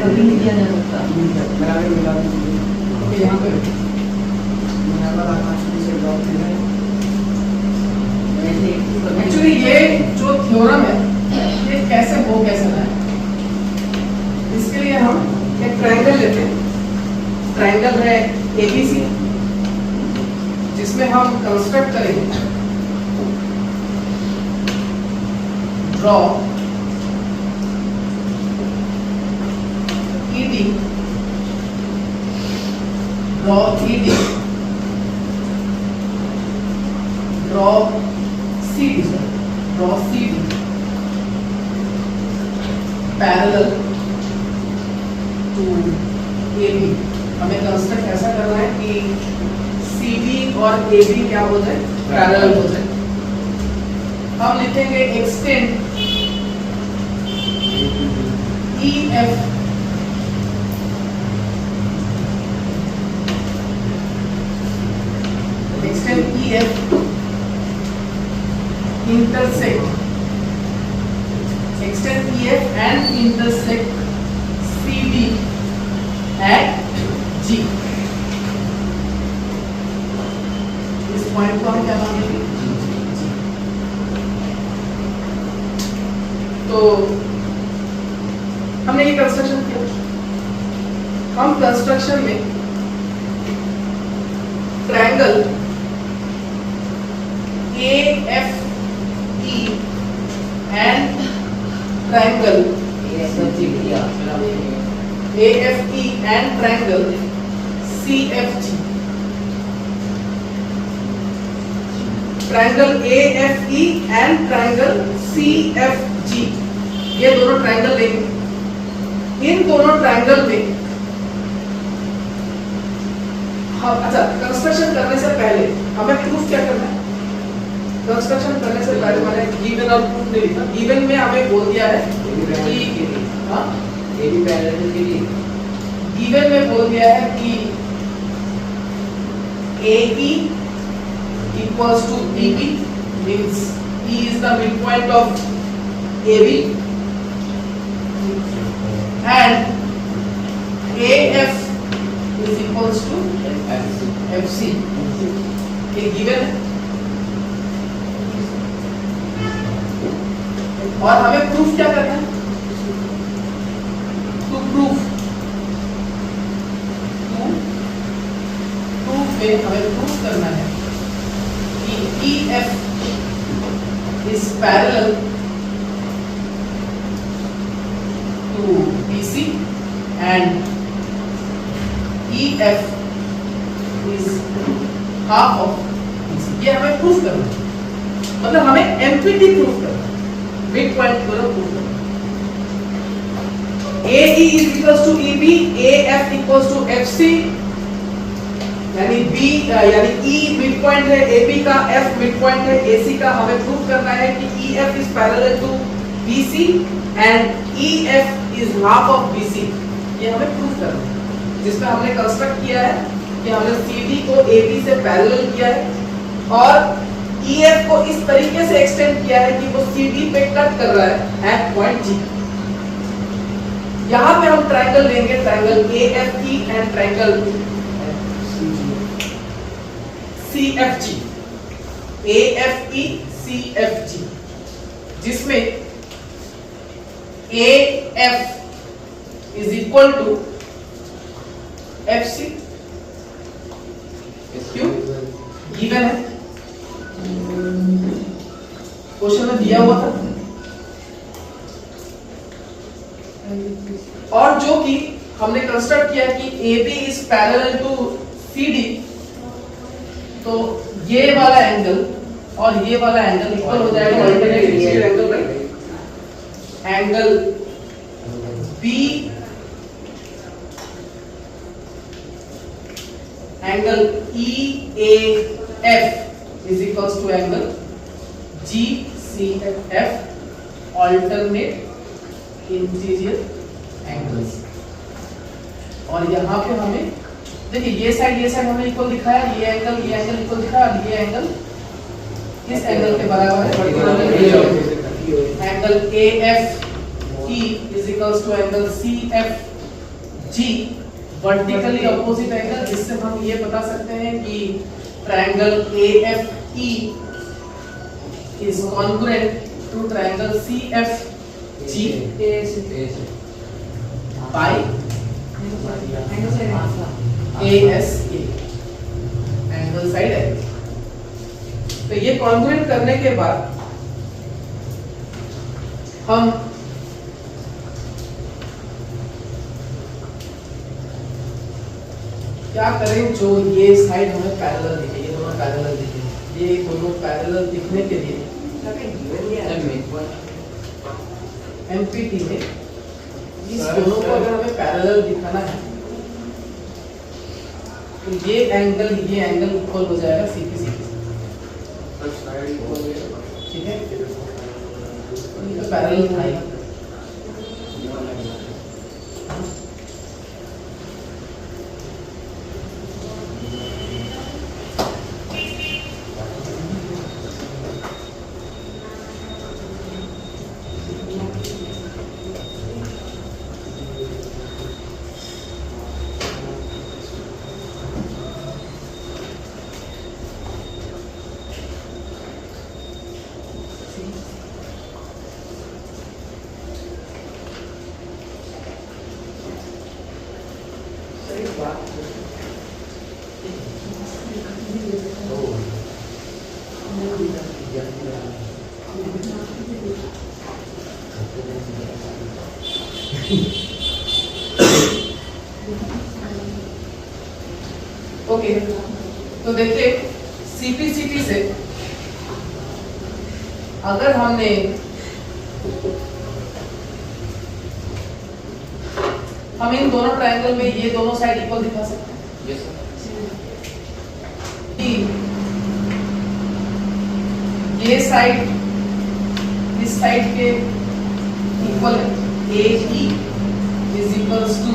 कभी नहीं किया जा सकता। यहाँ पे एक्चुअली ये जो थ्योरम है ये कैसे हो कैसे ना है, इसके लिए हम एक ट्रायंगल लेते हैं। ट्रायंगल है ABC जिसमें हम कंस्ट्रक्ट करेंगे draw ED, draw ED, draw CD, draw CD parallel to AB। हमें कंस्ट्रक्ट ऐसा करना है कि CD और AB क्या हो जाए, पैरेलल हो जाए। हम लिखेंगे extend EF intersect extend EF and intersect CD at G। इस पॉइंट को हम क्या मानेंगे? तो हमने ये कंस्ट्रक्शन किया। हम कंस्ट्रक्शन में triangle AFE and triangle AFE and triangle CFG। Triangle AFE and triangle CFG, ये दोनों ट्रायंगल लेंगे। इन दोनों ट्रायंगल में अच्छा, कंस्ट्रक्शन करने से पहले हमें प्रूफ क्या करना है? कंस्ट्रक्शन करने से पहले मैंने गिवन और प्रूफ नहीं लिखा। गिवन में हमें बोल दिया है कि हाँ AB parallel to CD। Given में बोल दिया है कि AE equals to EB means E is the midpoint of AB and AF is equals to FC। ये गिवन है और हमें प्रूफ क्या करना है? टू प्रूफ में हमें प्रूफ करना है कि EF is parallel to BC and EF is half of BC। ये हमें प्रूफ करना है, मतलब हमें MPT प्रूफ करना है, मिड पॉइंट थ्योरम प्रूफ करना है। AE is equals to EB, AF equals to FC, यानी B यानी E मिड पॉइंट है AB का, F मिड पॉइंट है AC का। हमें प्रूफ करना है कि EF is parallel to BC and EF is half of BC। ये हमें प्रूफ करना है, जिसमें हमने कंस्ट्रक्ट किया है कि हमने CD को AB से पैरेलल किया है और EF को इस तरीके से एक्सटेंड किया है कि वो CD पे कट कर रहा है एट पॉइंट G। यहाँ पे हम ट्रायंगल लेंगे, triangle AFE and triangle CFG, AFE CFG, जिसमें AF is equal to FC। क्यों? गिवन है, क्वेश्चन में दिया हुआ था। और जो कि हमने कंस्ट्रक्ट किया कि AB is parallel to CD, तो ये वाला एंगल और ये वाला एंगल इक्वल हो जाएगा alternate angle, right? Angle B angle EAF is equals to angle GCF, alternate interior angles। और यहाँ पे हमें देखिए ये साइड हमने इक्वल दिखाया, ये एंगल इक्वल दिखाया, ये एंगल किस एंगल के बराबर है? Angle AFE is equals to angle CFG जी वर्टिकली अपोजिट एंगल, जिससे हम ये बता सकते हैं कि triangle AFE is congruent to triangle CFG by ASA, angle side angle. तो ये कॉन्ग्रुएंट करने के बाद हम क्या करें, जो ये साइड हमें पैरेलल दिखे, ये दोनों पैरेलल दिखे, ये दोनों पैरेलल दिखने के लिए एमपीटी में इस दोनों को अगर हमें पैरेलल दिखाना है तो ये एंगल इक्वल हो जाएगा सीपी सीपी, ठीक है, तो पैरेलल था ही। ओके, तो देखिए सीपीसीटी से अगर हमने हम इन दोनों ट्रायंगल में ये दोनों साइड इक्वल दिखा सकते हैं। Yes sir. ये साइड इस साइड के इक्वल है, AE is equals to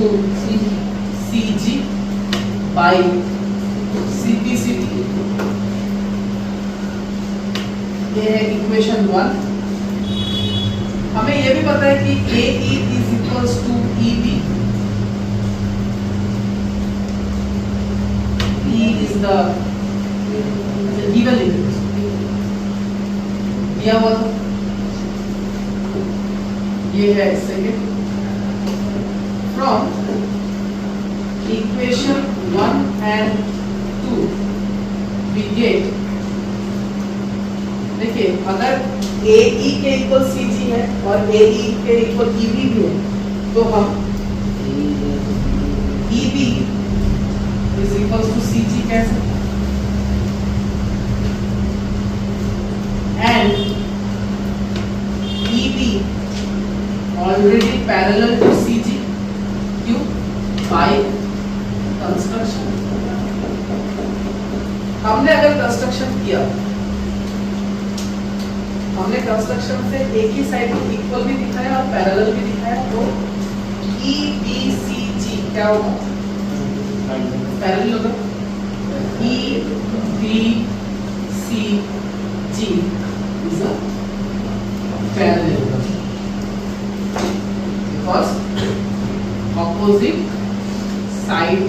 CG by CPCT। ये है इक्वेशन 1। हमें ये भी पता है कि AE is equals to EB। E is the given limit दिया हुआ था, ये है second. From equation 1 and 2 we get, देखिए अगर AE के इक्वल CG है और AE के इक्वल EB भी है तो हम EB is equals to CG कह सकते हैं, and EB already parallel to CG क्यों? by construction. हमने अगर कंस्ट्रक्शन किया, हमने कंस्ट्रक्शन से एक ही साइड को इक्वल भी दिखाया और पैरेलल भी दिखाया, तो EBCG क्या होगा? पैरेलल होगा। EBCG is a parallel because opposite side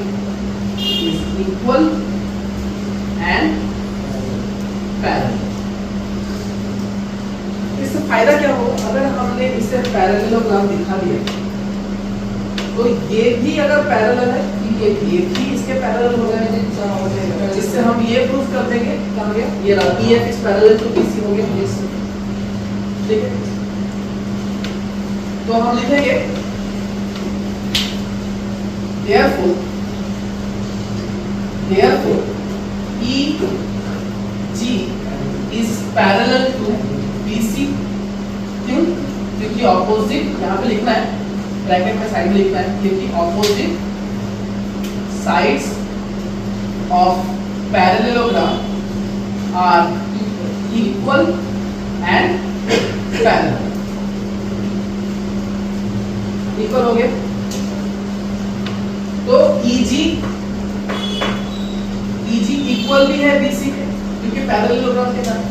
is equal and parallel। इससे फायदा क्या होगा? अगर हमने इसे पैरेललोग्राम दिखा दिया तो ये भी अगर पैरेलल है, ये भी इसके पैरेलल हो जाएगा, जिससे हम ये प्रूफ कर देंगे क्या हो गया, ये रहा EF is parallel to BC हो गया। ठीक है, तो हम लिखेंगे therefore EG is parallel to BC। क्यों? क्योंकि ऑपोजिट यहाँ पे लिखना है, ब्रैकेट में साइड में लिखना है, क्योंकि opposite sides of parallelogram are equal and parallel. Equal हो गया, तो EG इक्वल भी है BC के, क्योंकि पैरेललोग्राम के साथ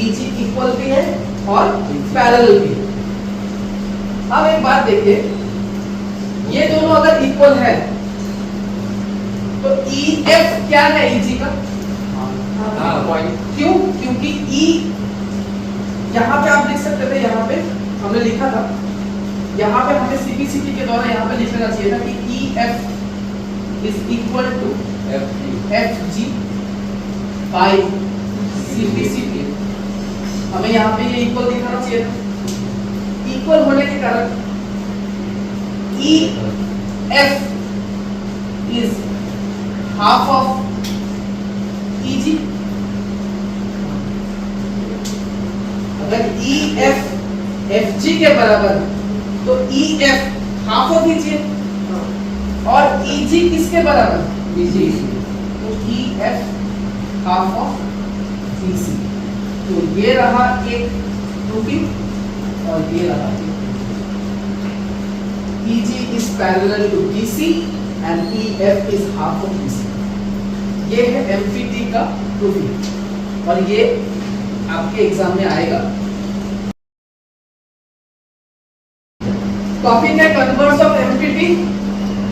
EG इक्वल भी है और पैरेलल भी है। अब एक बात देखिए, ये दोनों अगर इक्वल इक्वल है तो EF क्या है EG का? क्यों? क्योंकि E यहाँ पे आप लिख सकते थे, यहाँ पे हमने लिखा था, यहाँ पे हमें CPCP के द्वारा यहाँ पे लिख लेना चाहिए था कि EF is equal to FG by CPCP। हमें यहाँ पे ये इक्वल दिखाना चाहिए था। इक्वल होने के कारण EF is half of EG। अगर EF FG के बराबर तो EF हाफ ऑफ EG और EG किसके बराबर? BC। तो EF हाफ ऑफ BC। तो ये रहा एक प्रूफिंग और ये रहा एक। EG is parallel to BC and EF is half of BC। ये है MPT का प्रूफिंग और ये आपके एग्जाम में आएगा। टॉपिक है converse of MPT,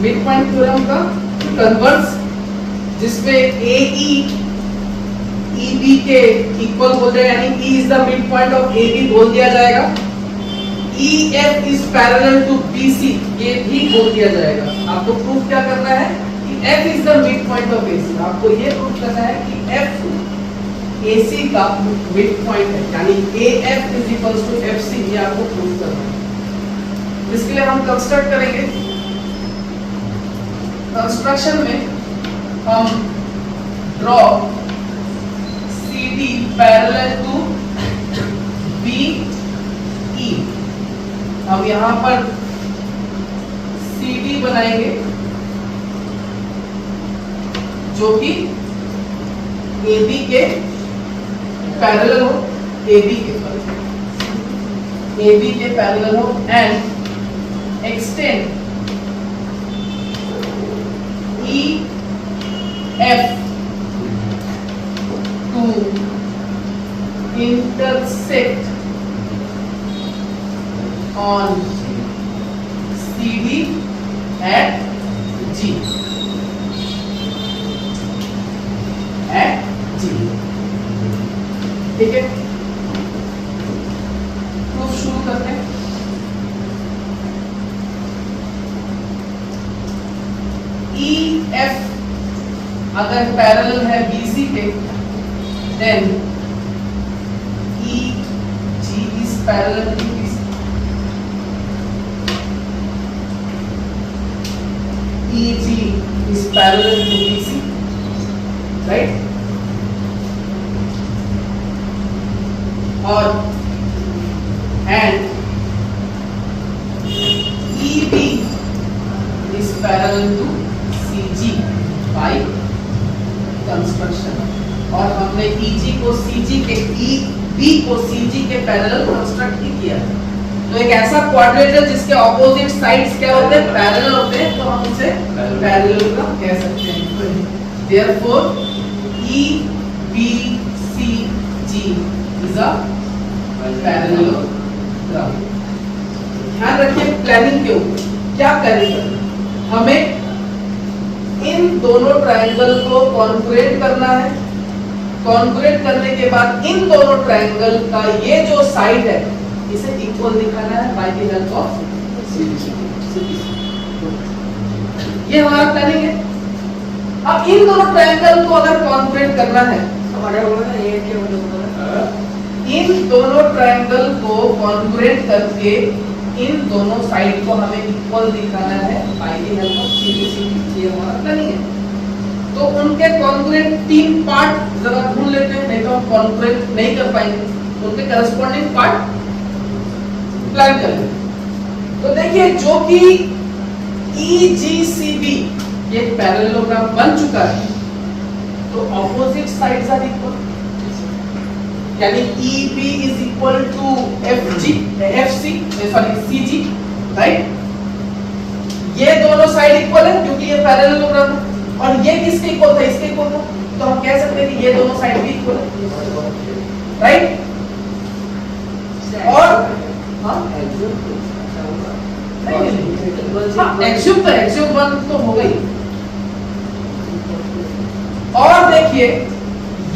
mid point theorem का कन्वर्स, जिसमें AE EB के इक्वल हो जाए, यानी E is the midpoint of AB बोल दिया जाएगा। EF is parallel to BC, ये भी बोल दिया जाएगा। आपको प्रूफ क्या करना है कि F is the midpoint of AC। आपको ये प्रूफ करना है कि F AC का midpoint है, यानी AF is equals to FC, ये आपको प्रूफ करना है। इसके लिए हम कंस्ट्रक्ट करेंगे। कंस्ट्रक्शन में हम draw CD parallel to BE। हम यहाँ पर CD बनाएंगे जो कि AB के पैरेलल हो, AB के पैरेलल हो, and extend EF to intersect on CD at G। ठीक है, प्रूफ शुरू करते हैं। EF अगर पैरेलल है BC के, then EG is parallel to BC। EG is parallel to BC, right? और and EB is parallel to CG by construction. और हमने EG को CG के EB को CG के पैरेलल कंस्ट्रक्ट ही किया है। तो एक ऐसा क्वाड्रेटर जिसके ऑपोजिट साइड्स क्या होते हैं? पैरेलल होते हैं, तो हम उसे पैरेललोग्राम कह सकते हैं। Therefore EBCG is a parallelogram. ध्यान रखिए प्लानिंग के ऊपर क्या करेंगे, हमें इन दोनों ट्रायंगल को कॉन्ग्रुएंट करना है। कॉन्ग्रुएंट करने के बाद इन दोनों ट्रायंगल का ये जो साइड है इसे इक्वल दिखाना है by the help of CPCP। ये हमारा प्लानिंग है। अब इन दोनों ट्रायंगल को अगर कॉन्ग्रुएंट करना है, इन दोनों ट्रायंगल को कॉन्ग्रुएंट करके इन दोनों साइड को हमें इक्वल दिखाना है by the help of CPCP। ये हमारा प्लानिंग है। तो उनके कॉन्ग्रुएंट तीन पार्ट जरा ढूंढ लेते हैं, नहीं तो हम कॉन्ग्रुएंट नहीं कर पाएंगे। उनके करस्पॉन्डिंग पार्ट प्लान कर लेते। तो देखिए जो कि EGCB ये पैरेललोग्राम बन चुका है, तो ऑपोजिट साइड्स आर इक्वल, यानी EB is equal to CG, right? ये दोनों साइड इक्वल है क्योंकि ये पैरेललोग्राम है। और ये किसके इक्वल था? इसके इक्वल था। तो हम कह सकते हैं कि ये दोनों साइड भी इक्वल है, राइट? और एक्सियोम तो एक्सियोम 1 तो हो गई। और देखिए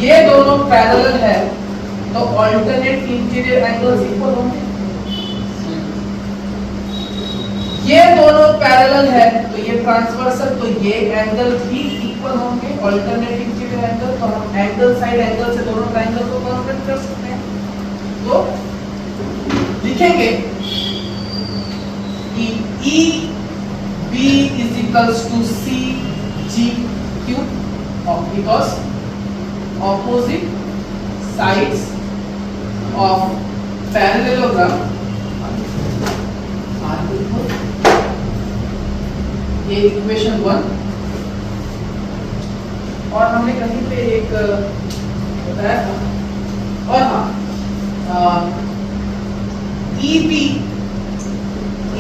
ये दोनों पैरेलल है तो अल्टरनेट इंटीरियर एंगल्स इक्वल होंगे। ये दोनों पैरेलल है तो ये ट्रांसवर्सल, तो ये एंगल भी इक्वल होंगे, अल्टरनेट इंटीरियर एंगल। तो हम एंगल साइड एंगल से दोनों ट्रायंगल को कॉन्फ्रेंट कर सकते हैं। तो लिखेंगे कि EB is equals to CGQ because opposite sides of parallelogram are equal। ये इक्वेशन 1। और हमने कहीं पे एक बताया था। और हाँ, EB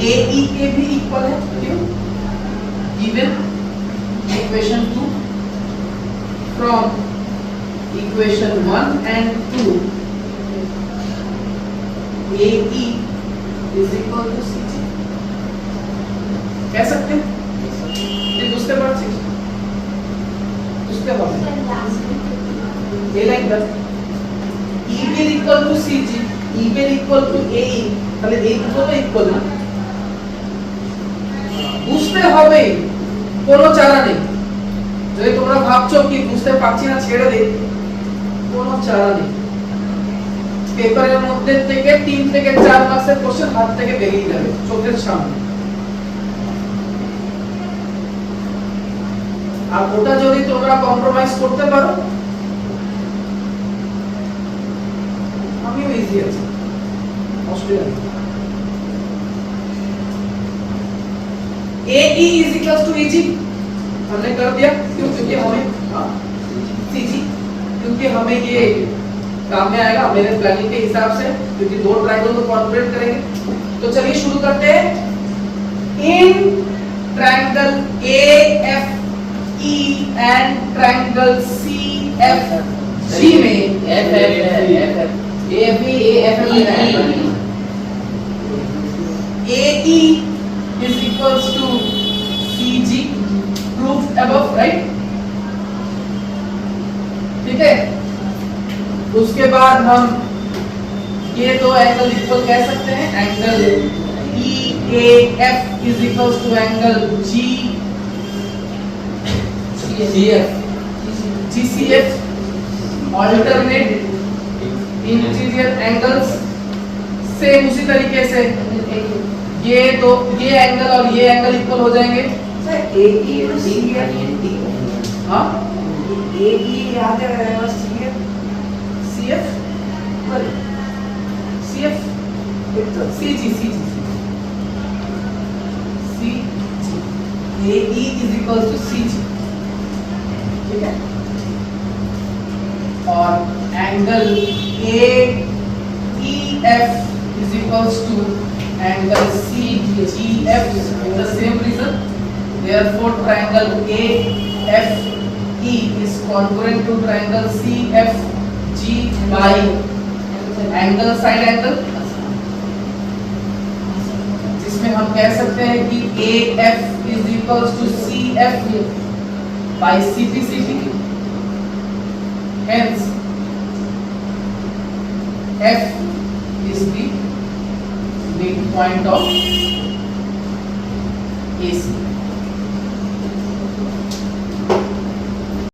AE के भी इक्वल है, क्यों? Given equation 2 from equation 1 and 2 AE is equal to CG। कह सकते हैं ये दूसरे बार से दूसरे बार ये लाइन कर EB is equal to CG, EB is equal to AE, তাহলে এই দুটো তো ইকুয়াল না, বুঝতে হবে কোনো চারা নেই। যদি তোমরা ভাবছো কি বুঝতে পারছি না ছেড়ে দে, কোনো চারা নেই। পেপারের মধ্যে থেকে 3 থেকে 4 মার্কসের কোশ্চেন হাত থেকে বেরিয়ে যাবে চোখের সামনে। আর ওটা যদি তোমরা কম্প্রোমাইজ করতে পারো আমিও ইজি আছি, Australia. AE is equals to EG हमने कर दिया, क्यों? क्योंकि हमें CG, क्योंकि हमें ये काम में आएगा मेरे प्लानिंग के हिसाब से, क्योंकि दो ट्रायंगल को कॉन्फ्रेंट करेंगे। तो चलिए शुरू करते हैं। In triangle AFE and triangle CFG में AE is equals to CG proved above, right? ठीक है। उसके बाद हम ये दो एंगल इक्वल कह सकते हैं, angle EAF is equals to angle GCF alternate interior angles. Same उसी तरीके से ये दो, ये एंगल और ये एंगल इक्वल हो जाएंगे। सर AE और CF हाँ AE याद है और CF CF CG AE is equals to CG, ठीक है। और angle AEF is equals to angle CGF for the same reason, therefore triangle AFE is congruent to triangle CFG by angle side angle, जिसमें हम कह सकते हैं कि AF is equals to CF by CPCT, hence F is the midpoint of AC।